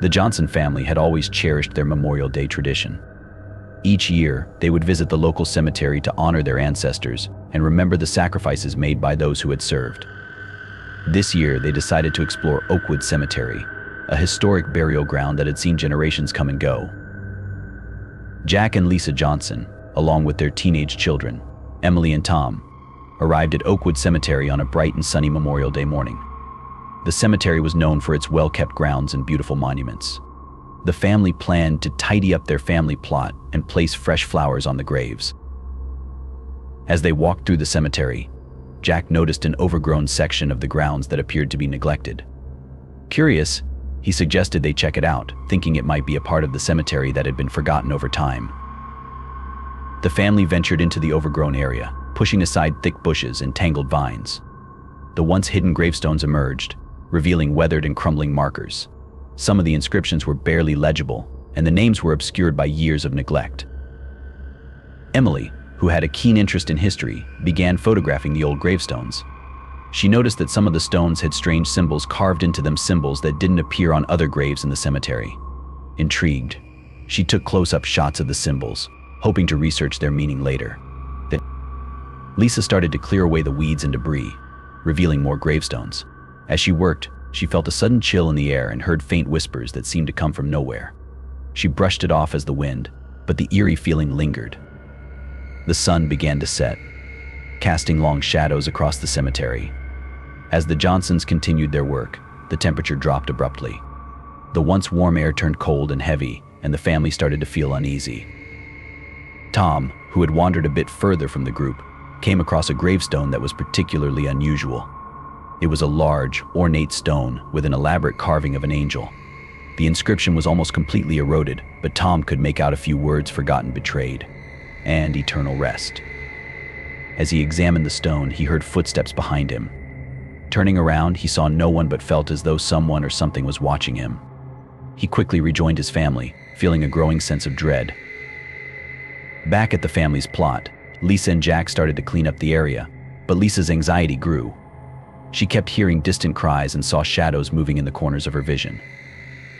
The Johnson family had always cherished their Memorial Day tradition. Each year, they would visit the local cemetery to honor their ancestors and remember the sacrifices made by those who had served. This year, they decided to explore Oakwood Cemetery, a historic burial ground that had seen generations come and go. Jack and Lisa Johnson, along with their teenage children, Emily and Tom, arrived at Oakwood Cemetery on a bright and sunny Memorial Day morning. The cemetery was known for its well-kept grounds and beautiful monuments. The family planned to tidy up their family plot and place fresh flowers on the graves. As they walked through the cemetery, Jack noticed an overgrown section of the grounds that appeared to be neglected. Curious, he suggested they check it out, thinking it might be a part of the cemetery that had been forgotten over time. The family ventured into the overgrown area, pushing aside thick bushes and tangled vines. The once hidden gravestones emerged, revealing weathered and crumbling markers. Some of the inscriptions were barely legible, and the names were obscured by years of neglect. Emily, who had a keen interest in history, began photographing the old gravestones. She noticed that some of the stones had strange symbols carved into them, symbols that didn't appear on other graves in the cemetery. Intrigued, she took close-up shots of the symbols, hoping to research their meaning later. Then Lisa started to clear away the weeds and debris, revealing more gravestones. As she worked, she felt a sudden chill in the air and heard faint whispers that seemed to come from nowhere. She brushed it off as the wind, but the eerie feeling lingered. The sun began to set, casting long shadows across the cemetery. As the Johnsons continued their work, the temperature dropped abruptly. The once warm air turned cold and heavy, and the family started to feel uneasy. Tom, who had wandered a bit further from the group, came across a gravestone that was particularly unusual. It was a large, ornate stone with an elaborate carving of an angel. The inscription was almost completely eroded, but Tom could make out a few words: forgotten, betrayed, and eternal rest. As he examined the stone, he heard footsteps behind him. Turning around, he saw no one but felt as though someone or something was watching him. He quickly rejoined his family, feeling a growing sense of dread. Back at the family's plot, Lisa and Jack started to clean up the area, but Lisa's anxiety grew. She kept hearing distant cries and saw shadows moving in the corners of her vision.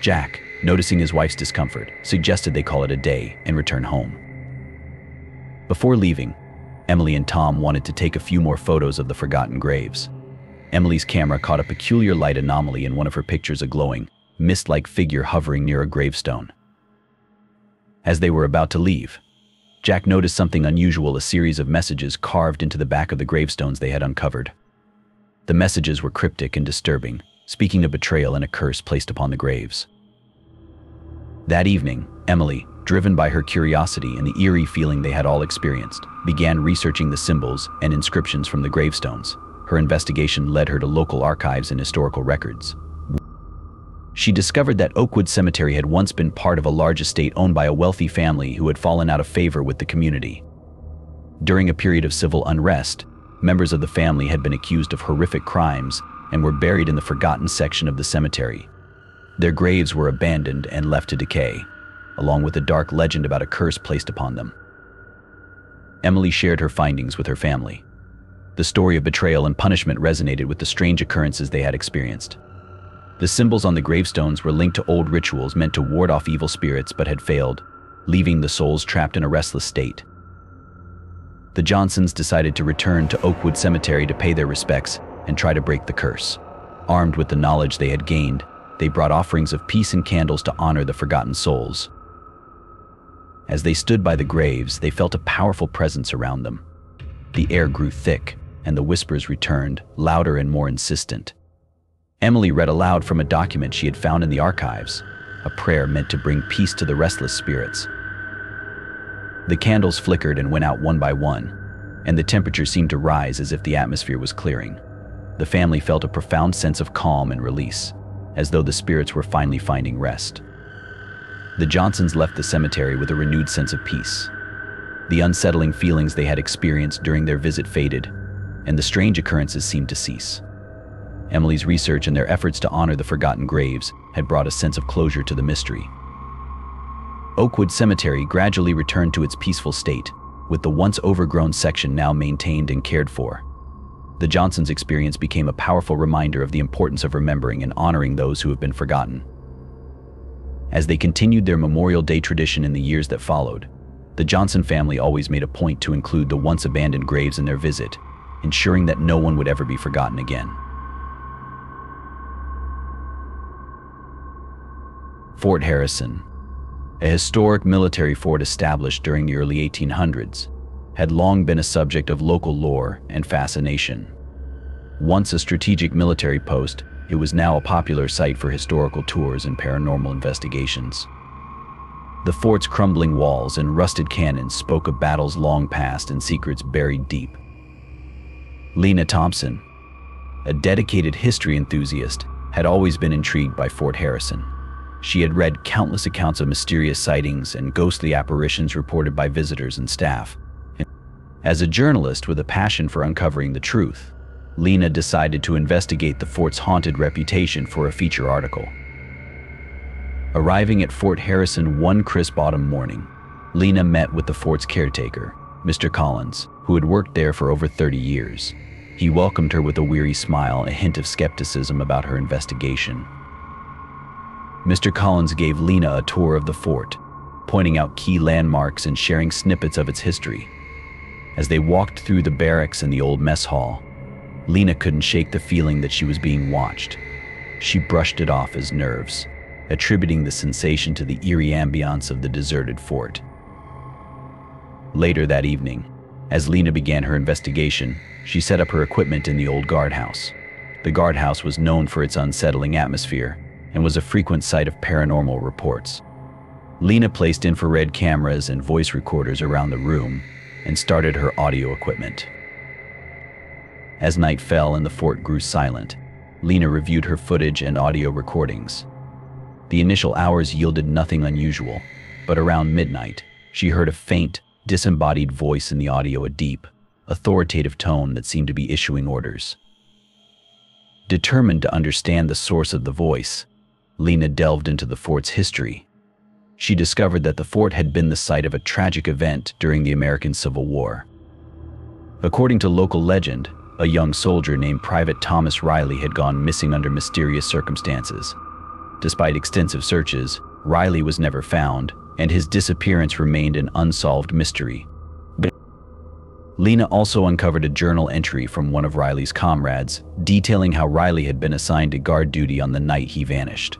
Jack, noticing his wife's discomfort, suggested they call it a day and return home. Before leaving, Emily and Tom wanted to take a few more photos of the forgotten graves. Emily's camera caught a peculiar light anomaly in one of her pictures, a glowing, mist-like figure hovering near a gravestone. As they were about to leave, Jack noticed something unusual: a series of messages carved into the back of the gravestones they had uncovered. The messages were cryptic and disturbing, speaking of betrayal and a curse placed upon the graves. That evening, Emily, driven by her curiosity and the eerie feeling they had all experienced, began researching the symbols and inscriptions from the gravestones. Her investigation led her to local archives and historical records. She discovered that Oakwood Cemetery had once been part of a large estate owned by a wealthy family who had fallen out of favor with the community. During a period of civil unrest, members of the family had been accused of horrific crimes and were buried in the forgotten section of the cemetery. Their graves were abandoned and left to decay, along with a dark legend about a curse placed upon them. Emily shared her findings with her family. The story of betrayal and punishment resonated with the strange occurrences they had experienced. The symbols on the gravestones were linked to old rituals meant to ward off evil spirits but had failed, leaving the souls trapped in a restless state. The Johnsons decided to return to Oakwood Cemetery to pay their respects and try to break the curse. Armed with the knowledge they had gained, they brought offerings of peace and candles to honor the forgotten souls. As they stood by the graves, they felt a powerful presence around them. The air grew thick, and the whispers returned, louder and more insistent. Emily read aloud from a document she had found in the archives, a prayer meant to bring peace to the restless spirits. The candles flickered and went out one by one, and the temperature seemed to rise as if the atmosphere was clearing. The family felt a profound sense of calm and release, as though the spirits were finally finding rest. The Johnsons left the cemetery with a renewed sense of peace. The unsettling feelings they had experienced during their visit faded, and the strange occurrences seemed to cease. Emily's research and their efforts to honor the forgotten graves had brought a sense of closure to the mystery. Oakwood Cemetery gradually returned to its peaceful state, with the once overgrown section now maintained and cared for. The Johnsons' experience became a powerful reminder of the importance of remembering and honoring those who have been forgotten. As they continued their Memorial Day tradition in the years that followed, the Johnson family always made a point to include the once abandoned graves in their visit, ensuring that no one would ever be forgotten again. Fort Harrison, a historic military fort established during the early 1800s, had long been a subject of local lore and fascination. Once a strategic military post, it was now a popular site for historical tours and paranormal investigations. The fort's crumbling walls and rusted cannons spoke of battles long past and secrets buried deep. Lena Thompson, a dedicated history enthusiast, had always been intrigued by Fort Harrison. She had read countless accounts of mysterious sightings and ghostly apparitions reported by visitors and staff. As a journalist with a passion for uncovering the truth, Lena decided to investigate the fort's haunted reputation for a feature article. Arriving at Fort Harrison one crisp autumn morning, Lena met with the fort's caretaker, Mr. Collins, who had worked there for over 30 years. He welcomed her with a weary smile, a hint of skepticism about her investigation. Mr. Collins gave Lena a tour of the fort, pointing out key landmarks and sharing snippets of its history. As they walked through the barracks and the old mess hall, Lena couldn't shake the feeling that she was being watched. She brushed it off as nerves, attributing the sensation to the eerie ambiance of the deserted fort. Later that evening, as Lena began her investigation, she set up her equipment in the old guardhouse. The guardhouse was known for its unsettling atmosphere and was a frequent site of paranormal reports. Lena placed infrared cameras and voice recorders around the room and started her audio equipment. As night fell and the fort grew silent, Lena reviewed her footage and audio recordings. The initial hours yielded nothing unusual, but around midnight, she heard a faint, disembodied voice in the audio, a deep, authoritative tone that seemed to be issuing orders. Determined to understand the source of the voice, Lena delved into the fort's history. She discovered that the fort had been the site of a tragic event during the American Civil War. According to local legend, a young soldier named Private Thomas Riley had gone missing under mysterious circumstances. Despite extensive searches, Riley was never found, and his disappearance remained an unsolved mystery. Lena also uncovered a journal entry from one of Riley's comrades, detailing how Riley had been assigned to guard duty on the night he vanished.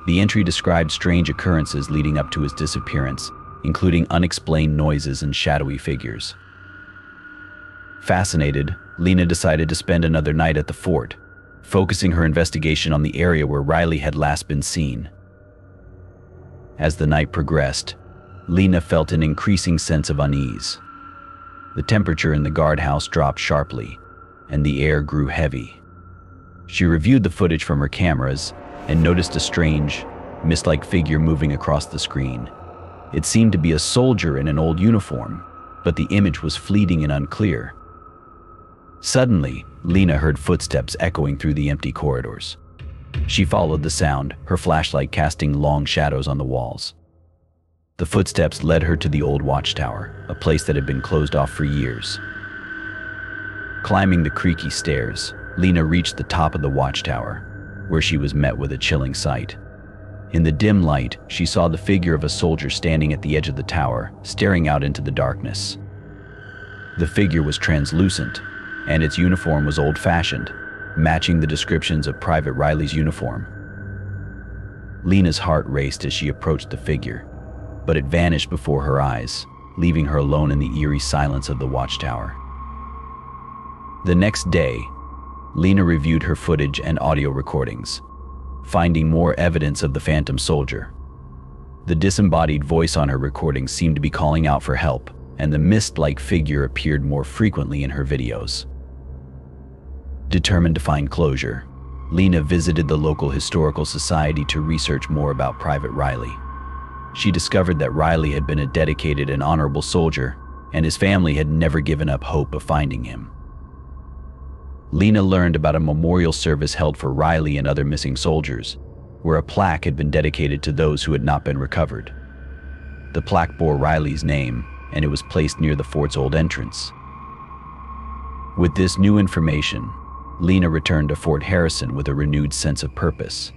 The entry described strange occurrences leading up to his disappearance, including unexplained noises and shadowy figures. Fascinated, Lena decided to spend another night at the fort, focusing her investigation on the area where Riley had last been seen. As the night progressed, Lena felt an increasing sense of unease. The temperature in the guardhouse dropped sharply, and the air grew heavy. She reviewed the footage from her cameras and noticed a strange, mist-like figure moving across the screen. It seemed to be a soldier in an old uniform, but the image was fleeting and unclear. Suddenly, Lena heard footsteps echoing through the empty corridors. She followed the sound, her flashlight casting long shadows on the walls. The footsteps led her to the old watchtower, a place that had been closed off for years. Climbing the creaky stairs, Lena reached the top of the watchtower, where she was met with a chilling sight. In the dim light, she saw the figure of a soldier standing at the edge of the tower, staring out into the darkness. The figure was translucent, and its uniform was old-fashioned, matching the descriptions of Private Riley's uniform. Lena's heart raced as she approached the figure, but it vanished before her eyes, leaving her alone in the eerie silence of the watchtower. The next day, Lena reviewed her footage and audio recordings, finding more evidence of the phantom soldier. The disembodied voice on her recordings seemed to be calling out for help, and the mist-like figure appeared more frequently in her videos. Determined to find closure, Lena visited the local historical society to research more about Private Riley. She discovered that Riley had been a dedicated and honorable soldier, and his family had never given up hope of finding him. Lena learned about a memorial service held for Riley and other missing soldiers, where a plaque had been dedicated to those who had not been recovered. The plaque bore Riley's name, and it was placed near the fort's old entrance. With this new information, Lena returned to Fort Harrison with a renewed sense of purpose.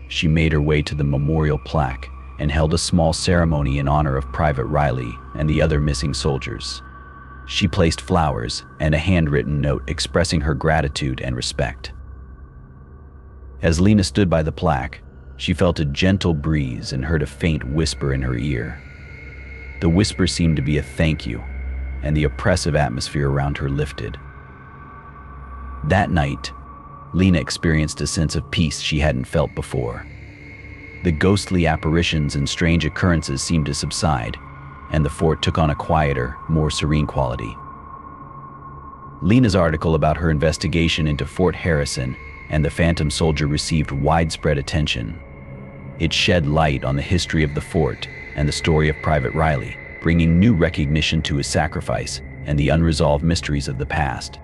she made her way to the memorial plaque and held a small ceremony in honor of Private Riley and the other missing soldiers. She placed flowers and a handwritten note expressing her gratitude and respect. As Lena stood by the plaque, she felt a gentle breeze and heard a faint whisper in her ear. The whisper seemed to be a thank you, and the oppressive atmosphere around her lifted. That night, Lena experienced a sense of peace she hadn't felt before. The ghostly apparitions and strange occurrences seemed to subside, and the fort took on a quieter, more serene quality. Lena's article about her investigation into Fort Harrison and the Phantom Soldier received widespread attention. It shed light on the history of the fort and the story of Private Riley, bringing new recognition to his sacrifice and the unresolved mysteries of the past.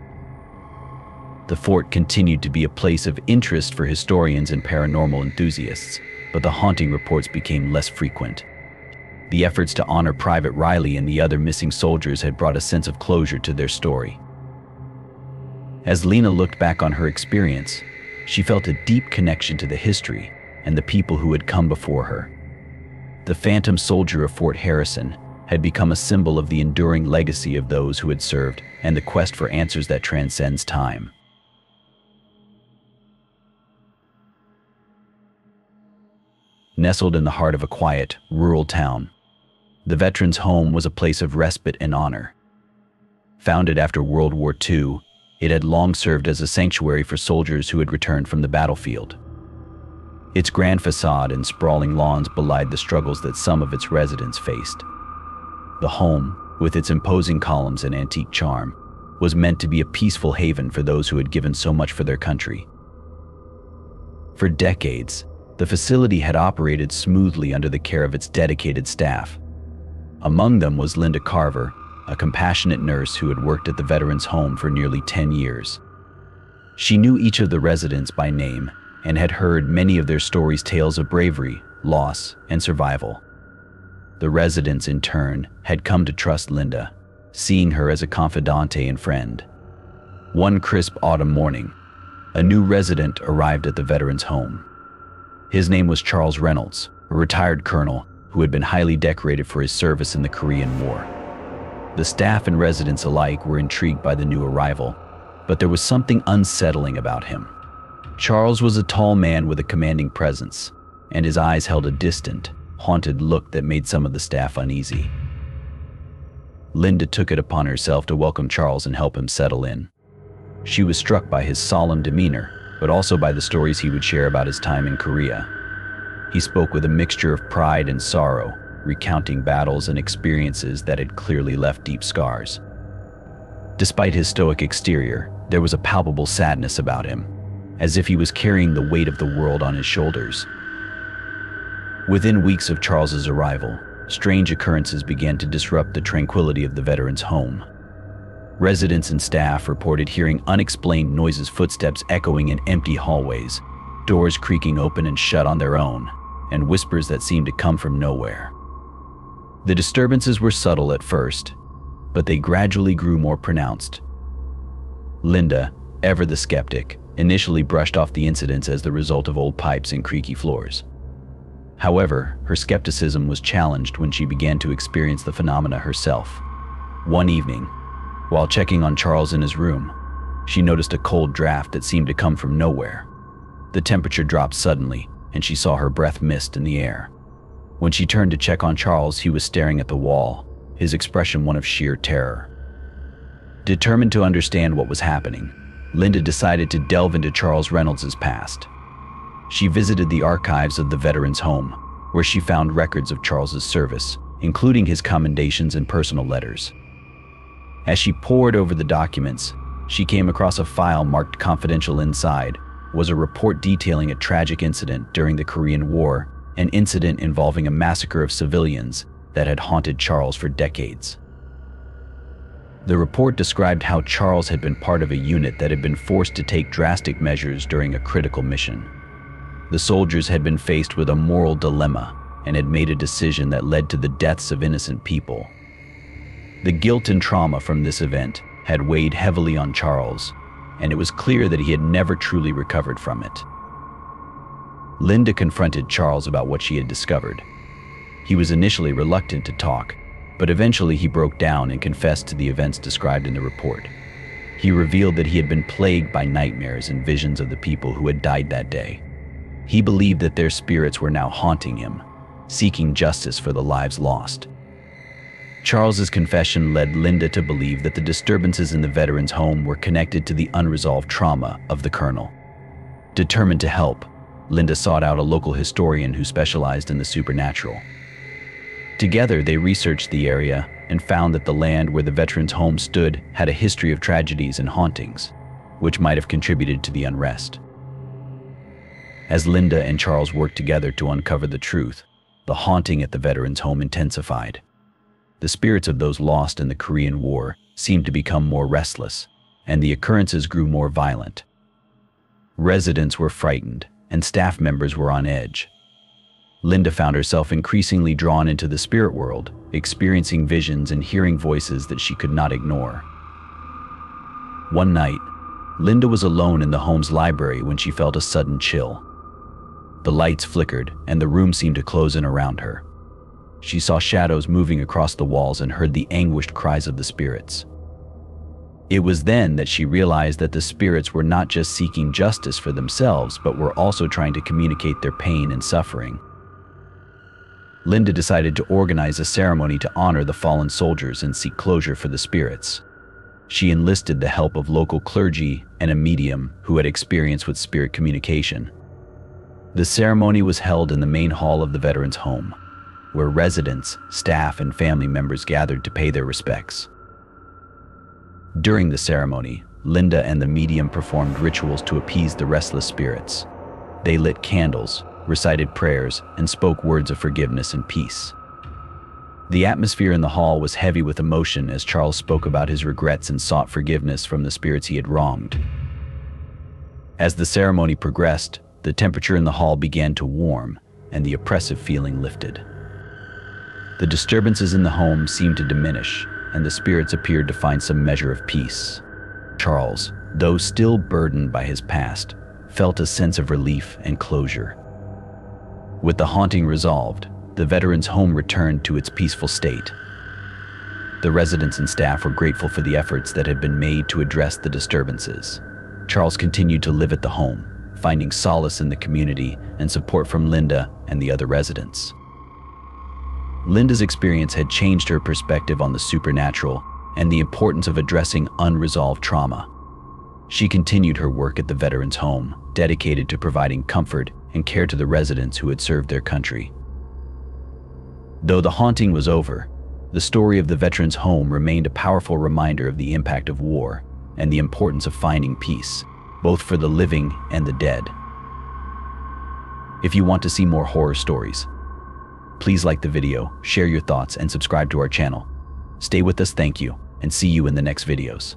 The fort continued to be a place of interest for historians and paranormal enthusiasts, but the haunting reports became less frequent. The efforts to honor Private Riley and the other missing soldiers had brought a sense of closure to their story. As Lena looked back on her experience, she felt a deep connection to the history and the people who had come before her. The Phantom Soldier of Fort Harrison had become a symbol of the enduring legacy of those who had served and the quest for answers that transcends time. Nestled in the heart of a quiet, rural town, the veterans' home was a place of respite and honor. Founded after World War II, it had long served as a sanctuary for soldiers who had returned from the battlefield. Its grand facade and sprawling lawns belied the struggles that some of its residents faced. The home, with its imposing columns and antique charm, was meant to be a peaceful haven for those who had given so much for their country. For decades, the facility had operated smoothly under the care of its dedicated staff. Among them was Linda Carver, a compassionate nurse who had worked at the veterans' home for nearly 10 years. She knew each of the residents by name and had heard many of their stories, tales of bravery, loss, and survival. The residents, in turn, had come to trust Linda, seeing her as a confidante and friend. One crisp autumn morning, a new resident arrived at the veterans' home. His name was Charles Reynolds, a retired colonel who had been highly decorated for his service in the Korean War. The staff and residents alike were intrigued by the new arrival, but there was something unsettling about him. Charles was a tall man with a commanding presence, and his eyes held a distant, haunted look that made some of the staff uneasy. Linda took it upon herself to welcome Charles and help him settle in. She was struck by his solemn demeanor, but also by the stories he would share about his time in Korea. He spoke with a mixture of pride and sorrow, recounting battles and experiences that had clearly left deep scars. Despite his stoic exterior, there was a palpable sadness about him, as if he was carrying the weight of the world on his shoulders. Within weeks of Charles's arrival, strange occurrences began to disrupt the tranquility of the veterans' home. Residents and staff reported hearing unexplained noises, footsteps echoing in empty hallways, doors creaking open and shut on their own, and whispers that seemed to come from nowhere. The disturbances were subtle at first, but they gradually grew more pronounced. Linda, ever the skeptic, initially brushed off the incidents as the result of old pipes and creaky floors. However, her skepticism was challenged when she began to experience the phenomena herself. One evening, while checking on Charles in his room, she noticed a cold draft that seemed to come from nowhere. The temperature dropped suddenly, and she saw her breath mist in the air. When she turned to check on Charles, he was staring at the wall, his expression one of sheer terror. Determined to understand what was happening, Linda decided to delve into Charles Reynolds' past. She visited the archives of the veterans' home, where she found records of Charles's service, including his commendations and personal letters. As she pored over the documents, she came across a file marked confidential. Inside was a report detailing a tragic incident during the Korean War, an incident involving a massacre of civilians that had haunted Charles for decades. The report described how Charles had been part of a unit that had been forced to take drastic measures during a critical mission. The soldiers had been faced with a moral dilemma and had made a decision that led to the deaths of innocent people. The guilt and trauma from this event had weighed heavily on Charles, and it was clear that he had never truly recovered from it. Linda confronted Charles about what she had discovered. He was initially reluctant to talk, but eventually he broke down and confessed to the events described in the report. He revealed that he had been plagued by nightmares and visions of the people who had died that day. He believed that their spirits were now haunting him, seeking justice for the lives lost. Charles's confession led Linda to believe that the disturbances in the veteran's home were connected to the unresolved trauma of the colonel. Determined to help, Linda sought out a local historian who specialized in the supernatural. Together, they researched the area and found that the land where the veteran's home stood had a history of tragedies and hauntings, which might have contributed to the unrest. As Linda and Charles worked together to uncover the truth, the haunting at the veteran's home intensified. The spirits of those lost in the Korean War seemed to become more restless, and the occurrences grew more violent. Residents were frightened, and staff members were on edge. Linda found herself increasingly drawn into the spirit world, experiencing visions and hearing voices that she could not ignore. One night, Linda was alone in the home's library when she felt a sudden chill. The lights flickered, and the room seemed to close in around her. She saw shadows moving across the walls and heard the anguished cries of the spirits. It was then that she realized that the spirits were not just seeking justice for themselves, but were also trying to communicate their pain and suffering. Linda decided to organize a ceremony to honor the fallen soldiers and seek closure for the spirits. She enlisted the help of local clergy and a medium who had experience with spirit communication. The ceremony was held in the main hall of the veteran's home, where residents, staff, and family members gathered to pay their respects. During the ceremony, Linda and the medium performed rituals to appease the restless spirits. They lit candles, recited prayers, and spoke words of forgiveness and peace. The atmosphere in the hall was heavy with emotion as Charles spoke about his regrets and sought forgiveness from the spirits he had wronged. As the ceremony progressed, the temperature in the hall began to warm, and the oppressive feeling lifted. The disturbances in the home seemed to diminish, and the spirits appeared to find some measure of peace. Charles, though still burdened by his past, felt a sense of relief and closure. With the haunting resolved, the veteran's home returned to its peaceful state. The residents and staff were grateful for the efforts that had been made to address the disturbances. Charles continued to live at the home, finding solace in the community and support from Linda and the other residents. Linda's experience had changed her perspective on the supernatural and the importance of addressing unresolved trauma. She continued her work at the veteran's home, dedicated to providing comfort and care to the residents who had served their country. Though the haunting was over, the story of the veteran's home remained a powerful reminder of the impact of war and the importance of finding peace, both for the living and the dead. If you want to see more horror stories, please like the video, share your thoughts, and subscribe to our channel. Stay with us, thank you, and see you in the next videos.